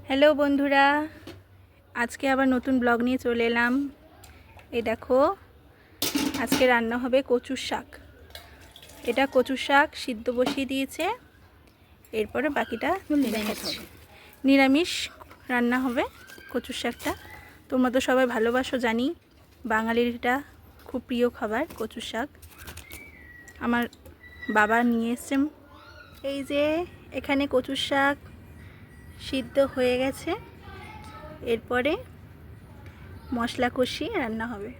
Hello বন্ধুরা, আজকে আবার নতুন ব্লগ নিয়ে চলে এলাম। এই দেখো, আজকে রান্না হবে কচুর শাক। এটা কচুর শাক সিদ্ধ বসিয়ে দিয়েছে, এরপরে বাকিটা নিরামিষ রান্না হবে। কচুর শাকটা তোমরা তো সবাই ভালোবাসো জানি, বাঙালির এটা খুব প্রিয় খাবার কচুর শাক। আমার বাবা নিয়ে এসছেন। এই যে এখানে কচুর শাক সিদ্ধ হয়ে গেছে, এরপরে মশলা কষিয়ে রান্না হবে।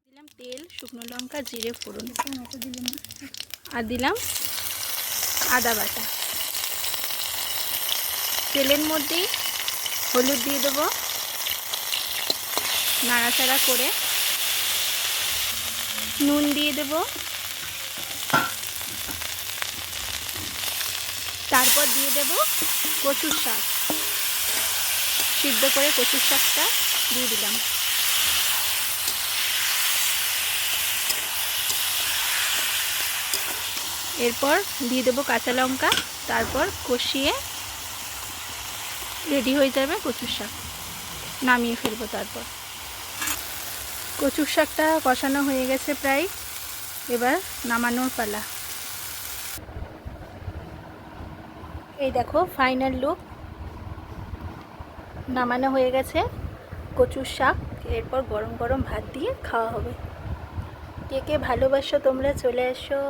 দিলাম তেল, শুকনো লঙ্কা, জিরে ফোড়ন, আর দিলাম আদা বাটা। তেলের মধ্যেই হলুদ দিয়ে দেবো, নাড়াচাড়া করে নুন দিয়ে দেব, তারপর দিয়ে দেব কচুর শাক। সিদ্ধ করে কচুর শাকটা দিয়ে দিলাম। এরপর দিয়ে দেবো কাঁচা লঙ্কা, তারপর কষিয়ে রেডি হয়ে যাবে কচুর শাক। নামিয়ে ফেলবো। তারপর কচুর শাকটা কষানো হয়ে গেছে প্রায়, এবার নামানোর পালা। এই দেখো ফাইনাল লুক, নামানো হয়ে গেছে কচুর শাক। এরপর গরম গরম ভাত দিয়ে খাওয়া হবে। কে কে ভালোবাসো তোমরা চলে এসো।